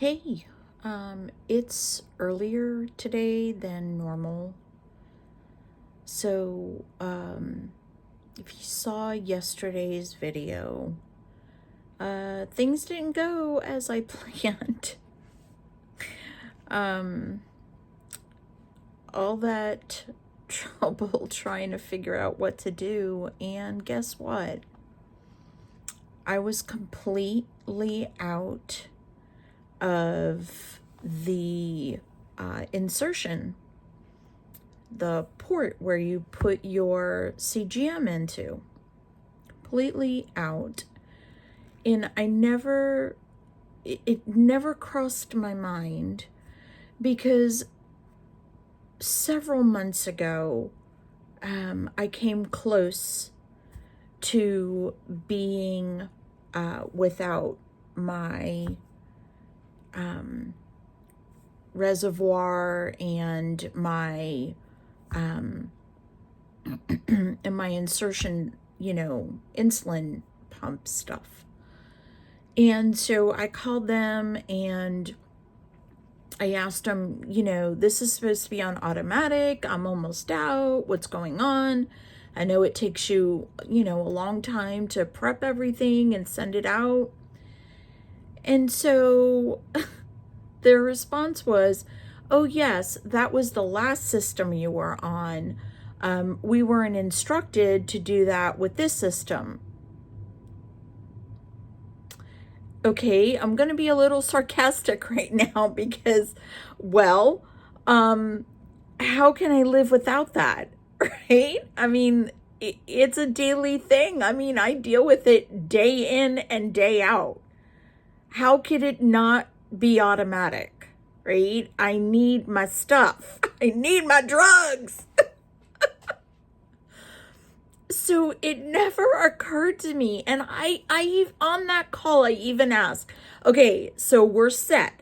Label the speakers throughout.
Speaker 1: Hey, it's earlier today than normal. So, if you saw yesterday's video, things didn't go as I planned. Um, all that trouble trying to figure out what to do, and guess what? I was completely out of the insertion, the port where you put your CGM into. Completely out. And it never crossed my mind because several months ago, I came close to being without my reservoir and my and my insertion, insulin pump stuff. And so I called them and I asked them, this is supposed to be on automatic. I'm almost out. What's going on? I know it takes you, a long time to prep everything and send it out. And so their response was, oh, yes, that was the last system you were on. We weren't instructed to do that with this system. Okay, I'm going to be a little sarcastic right now because, well, how can I live without that, right? I mean, it's a daily thing. I mean, I deal with it day in and day out. How could it not be automatic, right? I need my stuff. I need my drugs. So it never occurred to me. And I on that call, I even asked, okay, so we're set.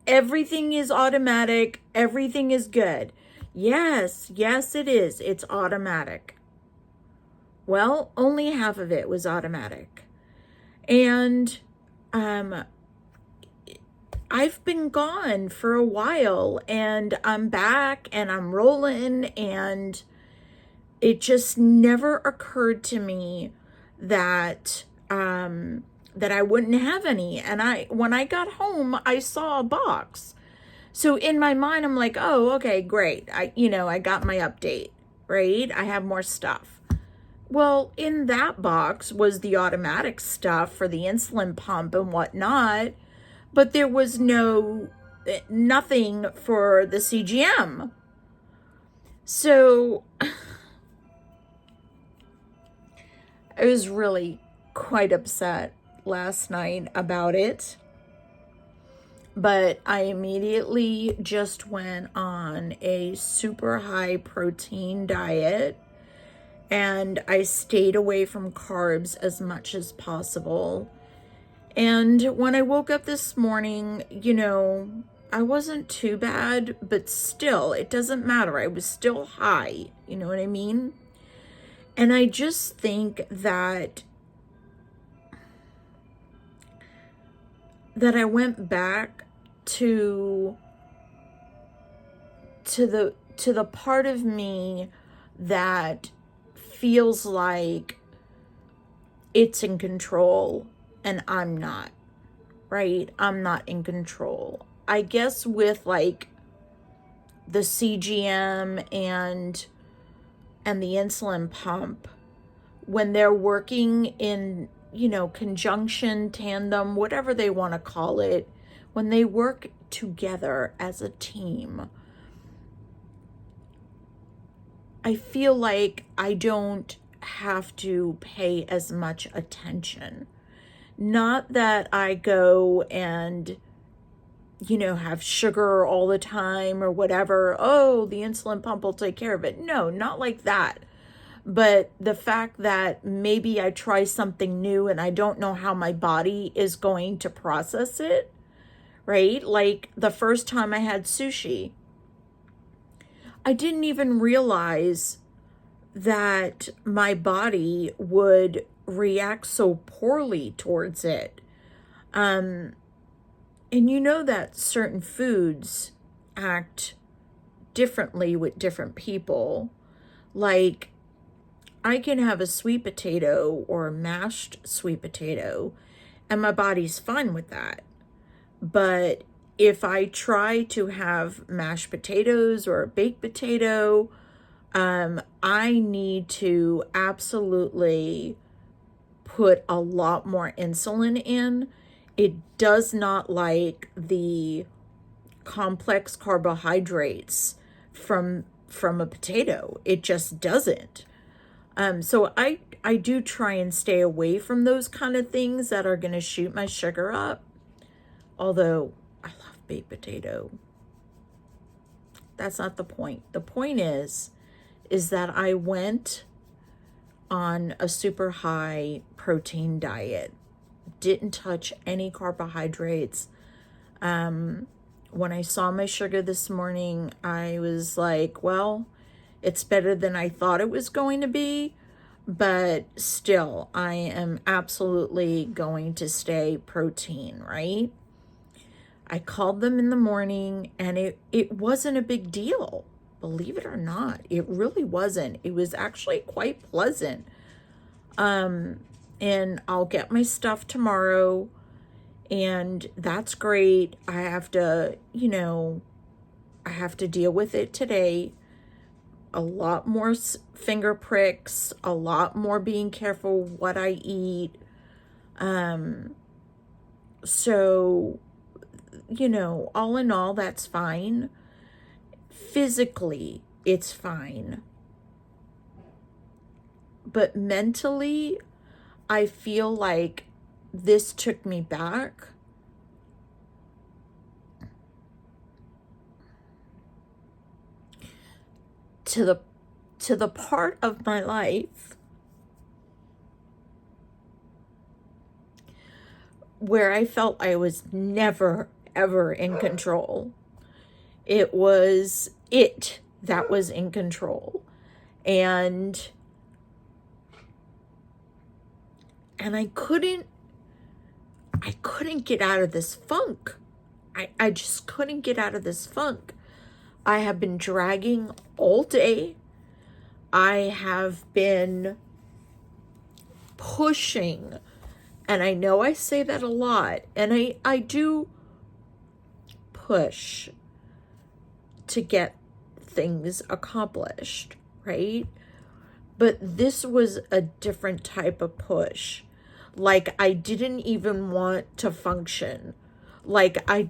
Speaker 1: Everything is automatic. Everything is good. Yes, it is. It's automatic. Well, only half of it was automatic. And I've been gone for a while and I'm back and I'm rolling, and it just never occurred to me that that I wouldn't have any. And when I got home, I saw a box. So in my mind, I'm like, oh, okay, great. I got my update, right? I have more stuff. Well, in that box was the automatic stuff for the insulin pump and whatnot, but there was nothing for the CGM. So I was really quite upset last night about it. But I immediately just went on a super high protein diet and I stayed away from carbs as much as possible. And when I woke up this morning, I wasn't too bad, but still, it doesn't matter. I was still high. You know what I mean? And I just think that I went back to the part of me that feels like it's in control and I'm not, right? I'm not in control. I guess with like the CGM and the insulin pump, when they're working in, conjunction, tandem, whatever they want to call it, when they work together as a team, I feel like I don't have to pay as much attention. Not that I go and, have sugar all the time or whatever. Oh, the insulin pump will take care of it. No, not like that. But the fact that maybe I try something new and I don't know how my body is going to process it, right? Like the first time I had sushi, I didn't even realize that my body would react so poorly towards it. And you know that certain foods act differently with different people. Like, I can have a sweet potato or a mashed sweet potato, and my body's fine with that. But if I try to have mashed potatoes or a baked potato, I need to absolutely put a lot more insulin in. It does not like the complex carbohydrates from a potato. It just doesn't. So I do try and stay away from those kind of things that are going to shoot my sugar up. Although I love baked potato. That's not the point. The point is that I went on a super high protein diet. Didn't touch any carbohydrates. When I saw my sugar this morning, I was like, well, it's better than I thought it was going to be, but still, I am absolutely going to stay protein, right? I called them in the morning, and it wasn't a big deal. Believe it or not, it really wasn't. It was actually quite pleasant. And I'll get my stuff tomorrow, and that's great. I have to, I have to deal with it today. A lot more finger pricks, a lot more being careful what I eat. So, all in all, that's fine. Physically, it's fine. But mentally, I feel like this took me back to the part of my life where I felt I was never, ever in control. It was it that was in control. And I couldn't get out of this funk. I just couldn't get out of this funk. I have been dragging all day. I have been pushing. And I know I say that a lot. And I do push to get things accomplished, right? But this was a different type of push. Like, I didn't even want to function. Like, I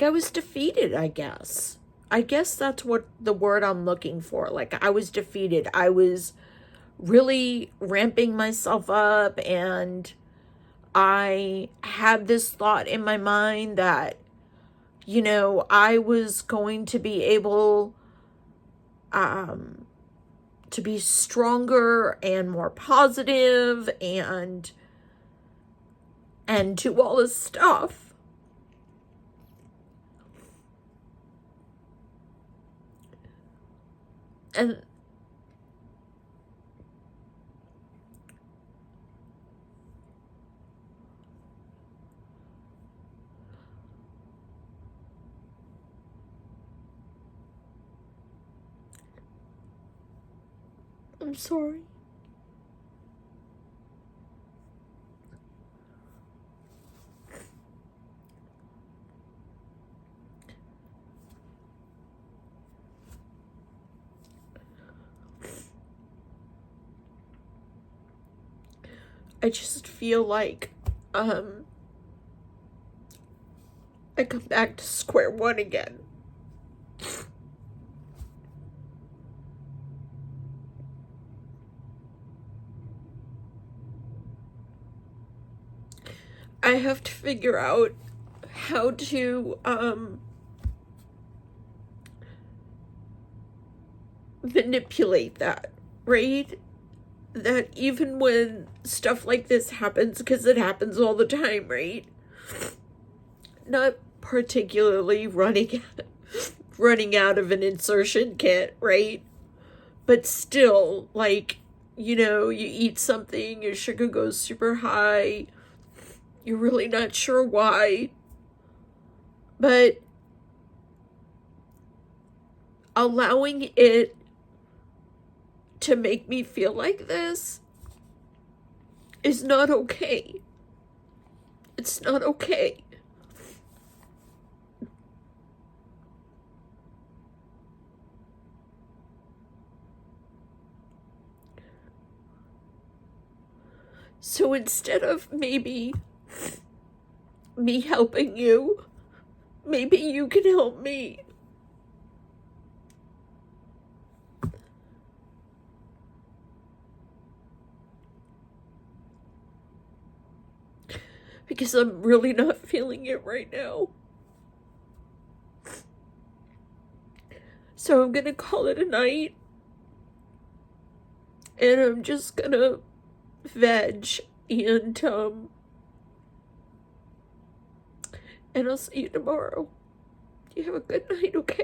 Speaker 1: was defeated, I guess. I guess that's what the word I'm looking for. Like, I was defeated. I was really ramping myself up, and I had this thought in my mind that, I was going to be able to be stronger and more positive and do all this stuff. And I'm sorry. I just feel like I come back to square one again. I have to figure out how to manipulate that, right? That even when stuff like this happens, because it happens all the time, right? Not particularly running out of an insertion kit, right? But still, like, you know, you eat something, your sugar goes super high, you're really not sure why, but allowing it to make me feel like this is not okay. It's not okay. So instead of maybe me helping you, maybe you can help me. Because I'm really not feeling it right now. So I'm gonna call it a night. And I'm just gonna veg and I'll see you tomorrow. You have a good night, okay?